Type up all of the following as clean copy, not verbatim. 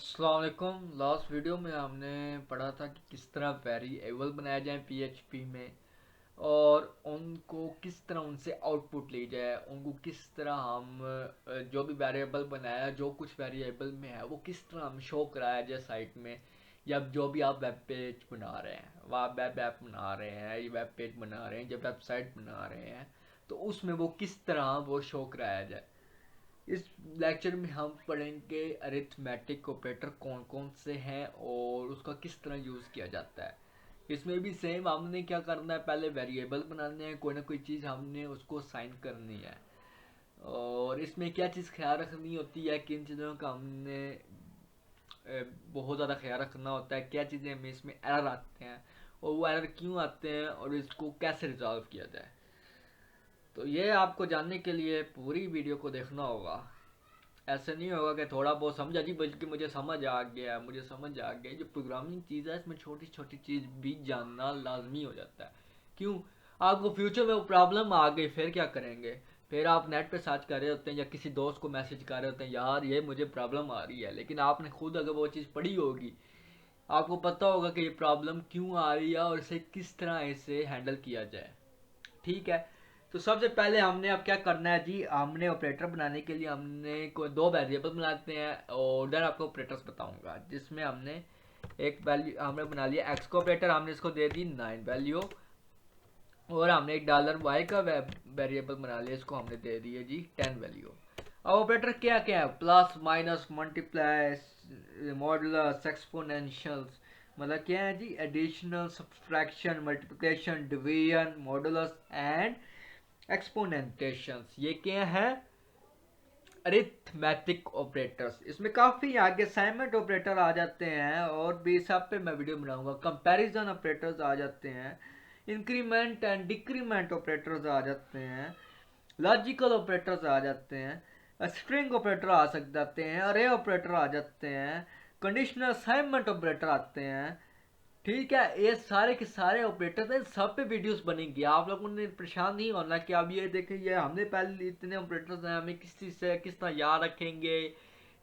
अस्सलाम वालेकुम। Last video में हमने पढ़ा था कि किस तरह वेरिएबल बनाया जाए पीएचपी में, और उनको किस तरह उनसे आउटपुट ली जाए, उनको किस तरह हम जो भी वेरिएबल बनाया, जो कुछ वेरिएबल में है वो किस तरह हम शो कराया जाए साइट में, या जो भी आप वेब पेज बना रहे हैं, आप वेब ऐप बना रहे हैं, या वेब पेज बना रहे हैं, जब वेबसाइट बना रहे हैं तो उसमें वो किस तरह वो शो कराया जाए। इस लेक्चर में हम पढ़ेंगे अरिथमेटिक ऑपरेटर कौन कौन से हैं और उसका किस तरह यूज़ किया जाता है। इसमें भी सेम हमने क्या करना है, पहले वेरिएबल बनाने हैं, कोई ना कोई चीज़ हमने उसको साइन करनी है। और इसमें क्या चीज़ ख्याल रखनी होती है, किन चीज़ों का हमने बहुत ज़्यादा ख्याल रखना होता है, क्या चीज़ें हमें इसमें एरर आते हैं और वो एरर क्यों आते हैं और इसको कैसे रिजॉल्व किया जाए। तो ये आपको जानने के लिए पूरी वीडियो को देखना होगा। ऐसे नहीं होगा कि थोड़ा बहुत समझा जी, बल्कि मुझे समझ आ गया। जो प्रोग्रामिंग चीज़ है इसमें छोटी छोटी चीज़ भी जानना लाजमी हो जाता है। क्यों? आपको फ्यूचर में वो प्रॉब्लम आ गई, फिर क्या करेंगे? फिर आप नेट पे सर्च कर रहे होते हैं या किसी दोस्त को मैसेज कर रहे होते हैं, यार ये मुझे प्रॉब्लम आ रही है, लेकिन आपने खुद अगर वो चीज़ पढ़ी होगी, आपको पता होगा कि ये प्रॉब्लम क्यों आ रही है और इसे किस तरह इसे हैंडल किया जाए। ठीक है। तो सबसे पहले हमने अब क्या करना है जी, हमने ऑपरेटर बनाने के लिए हमने कोई दो वेरिएबल बनाते हैं और उधर आपको ऑपरेटर्स बताऊंगा, जिसमें हमने एक वैल्यू हमने बना लिया एक्स का ऑपरेटर, हमने इसको दे दी 9 वैल्यू, और हमने एक डॉलर वाई का वेरिएबल बना लिया, इसको हमने दे दी है जी 10 वैल्यू। अब ऑपरेटर क्या क्या है? Plus, minus, multiply, modulus, exponentials. मतलब क्या है जी? Additional, subtraction, multiplication, division, modulus and exponentiations. ये क्या है? Arithmetic operators. इसमें काफ़ी आगे असाइनमेंट ऑपरेटर आ जाते हैं और भी सब पे मैं वीडियो बनाऊंगा। कंपैरिजन ऑपरेटर्स आ जाते हैं, इंक्रीमेंट एंड डिक्रीमेंट ऑपरेटर्स आ जाते हैं, लॉजिकल ऑपरेटर्स आ जाते हैं, स्ट्रिंग ऑपरेटर आ सक जाते हैं, अरे ऑपरेटर आ जाते हैं, कंडीशनल असाइनमेंट ऑपरेटर आते हैं। ठीक है, ये सारे के सारे ऑपरेटर हैं, सब पे वीडियोस बनेंगी। आप लोगों ने परेशान नहीं होना कि अब ये देखें ये हमने पहले इतने ऑपरेटर्स हैं, हमें किस चीज़ से किस तरह याद रखेंगे,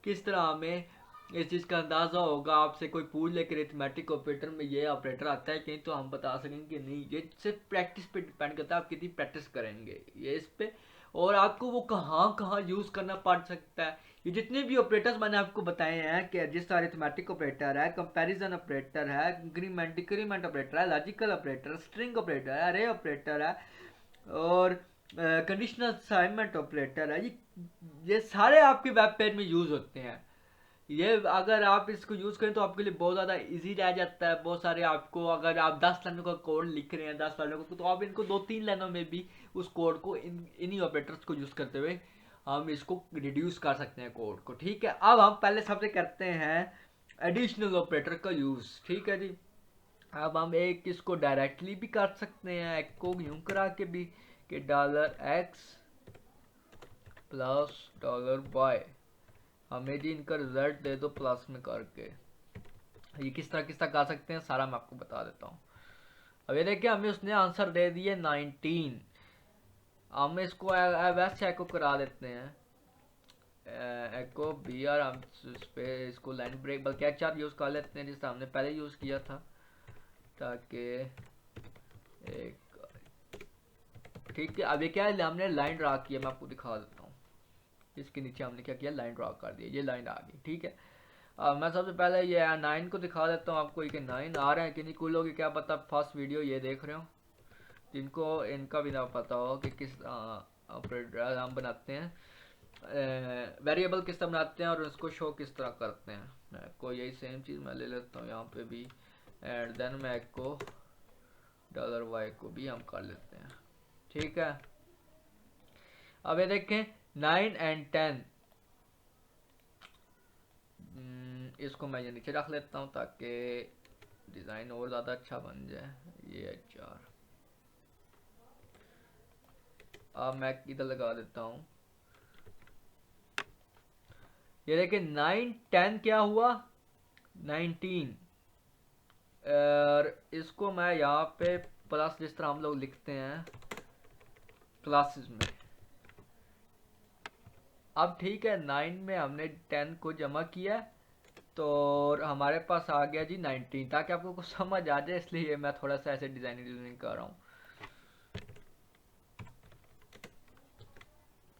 किस तरह हमें इस चीज़ का अंदाज़ा होगा। आपसे कोई पूछ ले कि अरिथमेटिक ऑपरेटर में ये ऑपरेटर आता है कहीं, तो हम बता सकेंगे कि नहीं। ये सिर्फ प्रैक्टिस पे डिपेंड करता है, आप कितनी प्रैक्टिस करेंगे ये इस पे, और आपको वो कहाँ कहाँ यूज़ करना पड़ सकता है। ये जितने भी ऑपरेटर्स मैंने आपको बताए हैं कि जिस अरिथमेटिक ऑपरेटर है, कंपैरिजन ऑपरेटर है, इंक्रीमेंट डिक्रीमेंट ऑपरेटर है, लॉजिकल ऑपरेटर, स्ट्रिंग ऑपरेटर है, अरे ऑपरेटर है, और कंडीशनल असाइनमेंट ऑपरेटर है, ये सारे आपके वेब पेज में यूज़ होते हैं। ये अगर आप इसको यूज़ करें तो आपके लिए बहुत ज़्यादा इजी रह जाता है। बहुत सारे आपको, अगर आप 10 लाइनों का कोड लिख रहे हैं, 10 लाइनों को, तो आप इनको 2-3 लाइनों में भी उस कोड को इन्हीं ऑपरेटर्स को यूज़ करते हुए हम इसको रिड्यूस कर सकते हैं कोड को। ठीक है, अब हम पहले सबसे करते हैं एडिशनल ऑपरेटर का यूज़। ठीक है जी। अब हम एक इसको डायरेक्टली भी कर सकते हैं, एक को यूं करा के भी, कि dollar x plus dollar y, हमें जी इनका रिजल्ट दे दो प्लस में करके। ये किस तरह कर सकते हैं सारा मैं आपको बता देता हूँ। अब ये देखिए, हमें उसने आंसर दे दिए 19। हम इसको वैसे एको करा देते हैं, एको बी आर, हम इस पे इसको लाइन ब्रेक बल्कि एच आर यूज़ कर लेते हैं जिससे हमने पहले यूज़ किया था, ताकि एक, ठीक है। अब ये क्या है, हमने लाइन ड्रा किया, मैं आपको दिखा देता हूँ। इसके नीचे हमने क्या किया, लाइन ड्रा कर दिया, ये लाइन आ गई। ठीक है। मैं सबसे पहले ये 9 को दिखा देता हूँ आपको, कि 9 आ रहे हैं कि नहीं। कुछ लोग क्या पता फर्स्ट वीडियो ये देख रहे हो, जिनको इनका भी ना पता हो कि किस ऑपरेटर हम बनाते हैं, वेरिएबल किस तरह बनाते हैं और उसको शो किस तरह करते हैं। मैं को यही सेम चीज़ मैं ले लेता हूँ यहाँ पे भी, एंड देन मैं को डॉलर वाई को भी हम कर लेते हैं। ठीक है। अब ये देखें 9 एंड 10, इसको मैं ये नीचे रख लेता हूँ ताकि डिज़ाइन और ज़्यादा अच्छा बन जाए। ये 4, अब मैं इधर लगा देता हूँ। ये देखिए 9 10 क्या हुआ, 19, और इसको मैं यहाँ पे प्लस जिस तरह हम लोग लिखते हैं क्लासेस में। अब ठीक है, 9 में हमने 10 को जमा किया, तो और हमारे पास आ गया जी 19, ताकि आपको कुछ समझ आ जाए इसलिए मैं थोड़ा सा ऐसे डिजाइनिंग कर रहा हूँ।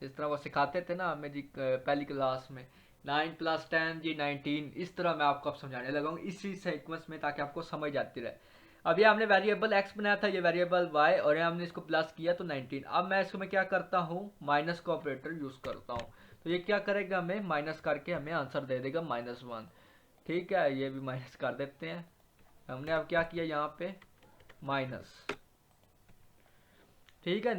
जिस तरह वो सिखाते थे ना हमें जी पहली क्लास में, 9 + 10 जी 19, इस तरह मैं आपको अब समझाने लगा हूँ इसी सीक्वेंस में, ताकि आपको समझ आती रहे। अब ये हमने वेरिएबल x बनाया था, ये वेरिएबल y, और ये हमने इसको प्लस किया तो 19। अब मैं इसको मैं क्या करता हूँ, माइनस का ऑपरेटर यूज करता हूँ। तो ये क्या करेगा, हमें माइनस करके हमें आंसर दे देगा -1। ठीक है, ये भी माइनस कर देते हैं। हमने अब क्या किया यहाँ पे, माइनस। ठीक है,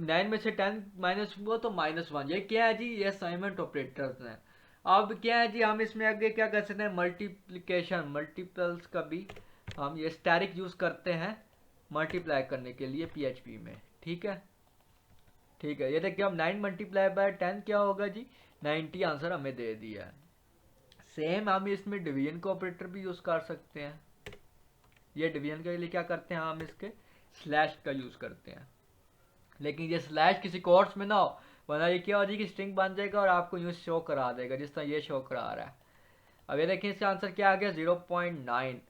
9 में से 10 माइनस हुआ तो -1। ये क्या है जी, ये असाइनमेंट ऑपरेटर्स हैं। अब क्या है जी, हम इसमें आगे क्या कर सकते हैं, मल्टीप्लिकेशन, मल्टीपल्स का भी हम ये स्टैरिक यूज करते हैं मल्टीप्लाई करने के लिए पीएचपी में। ठीक है, ठीक है, ये देखिए हम 9 × 10 क्या होगा जी, 90 आंसर हमें दे दिया है। सेम हम इसमें डिवीजन का ऑपरेटर भी यूज कर सकते हैं। ये डिवीजन के लिए क्या करते हैं, हम इसके स्लैश का यूज करते हैं, लेकिन ये स्लैश किसी कोर्स में ना हो, वरना ये क्या हो जाएगी, स्ट्रिंग बन जाएगा और आपको यूँ शो करा देगा जिस तरह ये शो करा रहा है। अब ये देखिए इसका आंसर क्या आ गया, 0.9।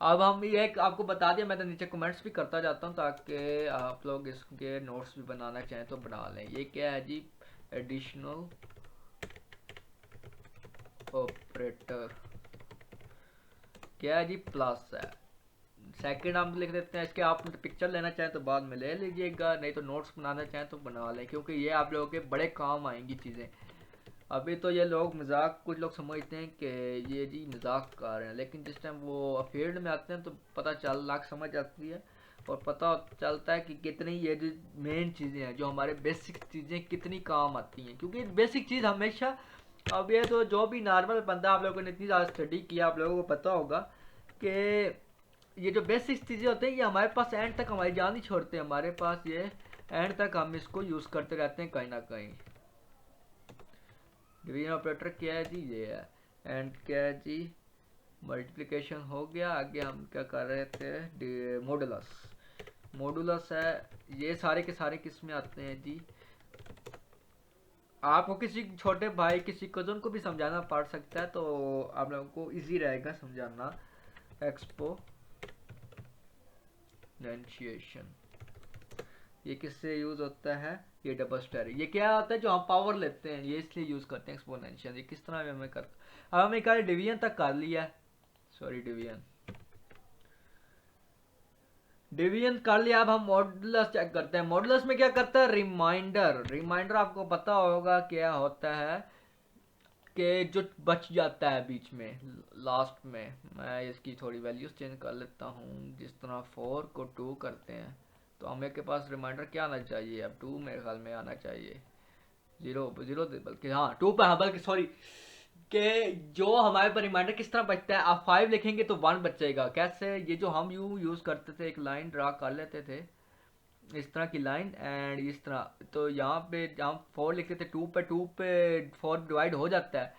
अब हम ये एक आपको बता दिया, मैं तो नीचे कमेंट्स भी करता जाता हूँ ताकि आप लोग इसके नोट्स भी बनाना चाहें तो बना लें। ये क्या है जी, एडिशनल ऑपरेटर क्या है जी, प्लस है। सेकंड हम लिख देते हैं इसके, आप पिक्चर लेना चाहें तो बाद में ले लीजिएगा, नहीं तो नोट्स बनाना चाहें तो बना लें, क्योंकि ये आप लोगों के बड़े काम आएंगी चीज़ें। अभी तो ये लोग मजाक, कुछ लोग समझते हैं कि ये जी मजाक कर रहे हैं, लेकिन जिस टाइम वो फील्ड में आते हैं तो पता चल लाख समझ आती है और पता चलता है कि कितनी ये जो मेन चीज़ें हैं, जो हमारे बेसिक चीज़ें कितनी काम आती हैं, क्योंकि बेसिक चीज़ हमेशा, अब ये तो जो भी नॉर्मल बंदा, आप लोगों ने इतनी ज़्यादा स्टडी किया, आप लोगों को पता होगा कि ये जो बेसिक चीज़ें होते हैं ये हमारे पास एंड तक हमारी जान ही छोड़ते हैं, हमारे पास ये एंड तक हम इसको यूज़ करते रहते हैं कहीं ना कहीं। डिवीजन ऑपरेटर क्या है जी, ये है। एंड क्या है जी, मल्टीप्लिकेशन हो गया। आगे हम क्या कर रहे थे, मॉडुलस। मॉडुलस है, ये सारे के सारे किस में आते हैं जी, आपको किसी छोटे भाई, किसी कजन को भी समझाना पड़ सकता है तो आप लोगों को इजी रहेगा समझाना। एक्सपोनेंशिएशन ये किससे यूज होता है, ये डबल स्टेरिक, ये क्या होता है जो हम पावर लेते हैं, ये इसलिए यूज करते हैं एक्सपोनेंशियल। ये किस तरह हमें करते, अब हमें क्या डिवीजन तक कर लिया, सॉरी डिवीजन कर लिया। अब हम मॉडुलस चेक करते हैं। मॉडुलस में क्या करता है, रिमाइंडर। रिमाइंडर आपको पता होगा क्या होता है, कि जो बच जाता है बीच में लास्ट में। मैं इसकी थोड़ी वैल्यूज चेंज कर लेता हूँ, जिस तरह 4 को 2 करते हैं तो हमें के पास रिमाइंडर क्या आना चाहिए, अब 2 मेरे ख्याल में आना चाहिए, 0 बल्कि हाँ 2 पर, हाँ बल्कि सॉरी, कि जो हमारे पर रिमाइंडर किस तरह बचता है, आप 5 लिखेंगे तो 1 बचेगा। कैसे, ये जो हम यूज करते थे, एक लाइन ड्रा कर लेते थे इस तरह की लाइन, एंड इस तरह, तो यहाँ पे हम 4 लिखते थे, 2 पे 4 डिवाइड हो जाता है,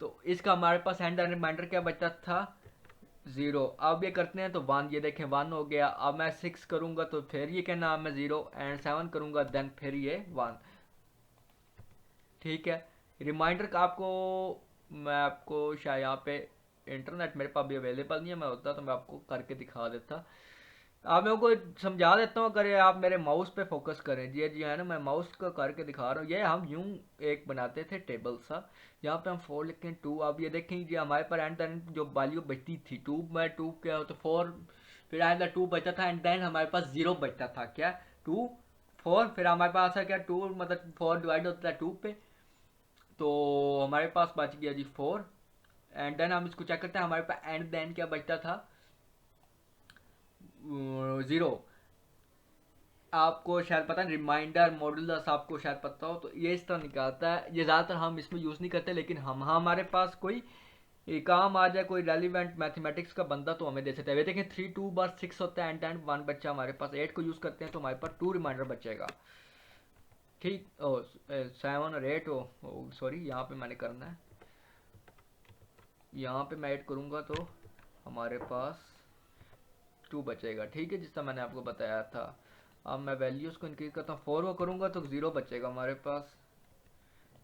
तो इसका हमारे पास एंड रिमाइंडर क्या बचा था, 0। अब ये करते हैं तो 1, ये देखें 1 हो गया। अब मैं 6 करूंगा तो फिर ये क्या नाम है 0, एंड 7 करूंगा देन फिर ये 1। ठीक है, रिमाइंडर का आपको, मैं आपको शायद यहाँ पे इंटरनेट मेरे पास भी अवेलेबल नहीं है, मैं होता तो मैं आपको करके दिखा देता। आप मेरे को समझा देता हूँ, अगर आप मेरे माउस पे फोकस करें, ये जी है ना, मैं माउस का करके दिखा रहा हूँ। ये हम यूं एक बनाते थे टेबल सा, यहाँ पे हम 4 लिखते हैं 2। अब ये देखें जी हमारे पर एंड देन जो वैल्यू बचती थी 2 में, 2 क्या हो तो 4, फिर एंड 2 बचा था, एंड देन हमारे पास 0 बचता था, क्या 2 4, फिर हमारे पास है क्या 2, मतलब 4 डिवाइड होता है 2 पे, तो हमारे पास बच गया जी 4। एंड देन हम इसको चेक करते हैं, हमारे पास एंड देन क्या बचता था, 0। आपको शायद पता है, रिमाइंडर मॉडुलस आपको शायद पता हो, तो ये इस तरह निकालता है। ये ज़्यादातर हम इसमें यूज़ नहीं करते, लेकिन हम हमारे पास कोई ये काम आ जाए, कोई रेलिवेंट मैथमेटिक्स का बंदा तो हमें दे सकता है। देखें 3 2 बार 6 होता है, एंड 1 बच्चा हमारे पास, 8 को यूज़ करते हैं तो हमारे पास 2 रिमाइंडर बचेगा। ठीक, ओ 7 और 8 हो सॉरी, यहाँ पे मैंने करना है, यहाँ पे मैं ऐड करूँगा तो हमारे पास 2 बचेगा। ठीक है, जिस तरह मैंने आपको बताया था। अब मैं वैल्यूज़ को इंक्रीज करता हूँ, 4 को करूँगा तो 0 बचेगा हमारे पास।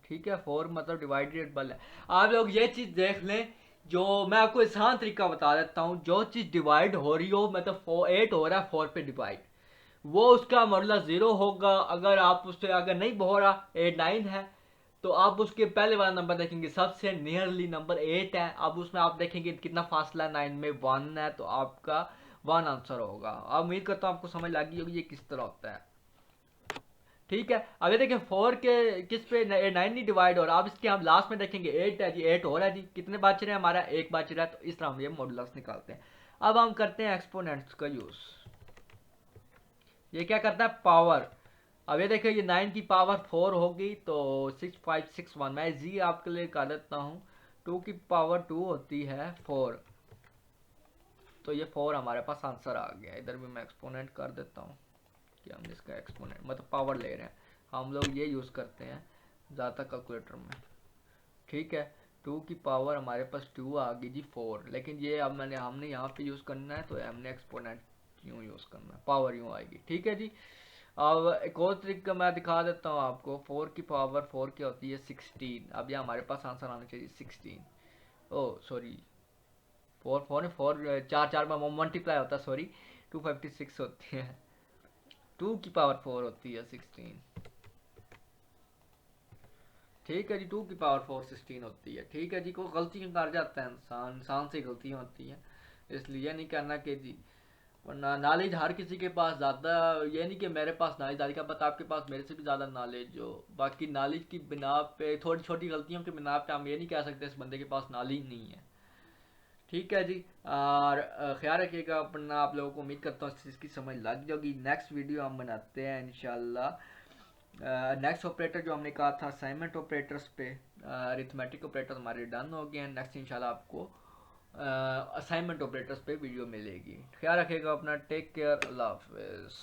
ठीक है, 4 मतलब डिवाइडेबल है। आप लोग ये चीज़ देख लें, जो मैं आपको आसान तरीका बता देता हूँ, जो चीज़ डिवाइड हो रही हो, मतलब 8 हो रहा है 4 पे डिवाइड, वो उसका मॉडुलस 0 होगा। अगर आप उससे अगर नहीं हो रहा 8 9 है, तो आप उसके पहले वाला नंबर देखेंगे, सबसे नियरली नंबर 8 है, अब उसमें आप देखेंगे कितना फासला 9 में 1 है, तो आपका 1 आंसर होगा। अब उम्मीद करता हूँ आपको समझ लगी होगी ये किस तरह होता है। ठीक है, अगर देखें 4 के किस पे 9 नहीं डिवाइड हो रहा, अब इसके हम लास्ट में देखेंगे 8 है जी, 8 हो रहा है जी, कितने बच रहे हैं, हमारा 1 बच रहा है, तो इस तरह हम ये मॉडुलस निकालते हैं। अब हम करते हैं एक्सपोनेंट्स का यूज़। ये क्या करता है, पावर। अब ये देखिए ये 9 की पावर 4 होगी, तो 6561, मैं जी आपके लिए कर देता हूँ, 2 की पावर 2 होती है 4, तो ये 4 हमारे पास आंसर आ गया। इधर भी मैं एक्सपोनेंट कर देता हूँ कि हम इसका एक्सपोनेंट मतलब पावर ले रहे हैं, हम लोग ये यूज़ करते हैं ज़्यादा कैलकुलेटर में। ठीक है, 2 की पावर हमारे पास 2 आ गई जी 4, लेकिन ये अब हमने यहाँ पे यूज़ करना है, तो हमने एक्सपोनेंट यूँ यूज़ करना है, पावर यूँ आएगी। ठीक है जी। अब एक और तरीका मैं दिखा देता हूँ आपको। 4 की पावर 4 की होती है 16, अब ये हमारे पास आंसर आना चाहिए 16। ओ सॉरी, 4 चार चार में मल्टीप्लाई होता है, सॉरी, 256 होती है, 2 की पावर 4 होती है 16। ठीक है जी, 2 की पावर 4 16 होती है। ठीक है जी, कोई गलती कर जाता है इंसान, इंसान से गलतियाँ होती हैं, इसलिए नहीं करना कि जी, वरना नॉलेज हर किसी के पास ज़्यादा, ये नहीं कि मेरे पास नॉलेज ज़्यादा का, पता आपके पास मेरे से भी ज़्यादा नॉलेज हो, बाकी नॉलेज की बिना पे, थोड़ी छोटी गलतियों की बिना पे हम ये नहीं कह सकते इस बंदे के पास नॉलेज नहीं है। ठीक है जी। और ख्याल रखिएगा अपना, आप लोगों को उम्मीद करता हूँ इस चीज़ की समझ लग जाएगी। नेक्स्ट वीडियो हम बनाते हैं इंशाल्लाह। नेक्स्ट ऑपरेटर जो हमने कहा था असाइनमेंट ऑपरेटर्स पे, अरिथमेटिक ऑपरेटर हमारे डन हो गए हैं। नेक्स्ट इंशाल्लाह आपको असाइनमेंट ऑपरेटर्स पे वीडियो मिलेगी। ख्याल रखिएगा अपना, टेक केयर, अल्लाह हाफिज़।